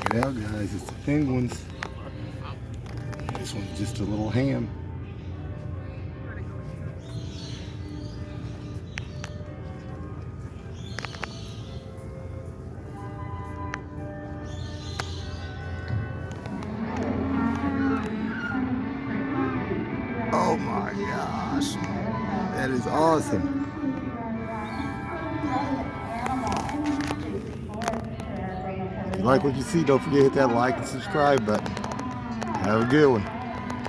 Check it out, guys. It's the penguins. This one's just a little ham. Oh my gosh. That is awesome. If you like what you see, don't forget to hit that like and subscribe button. Have a good one.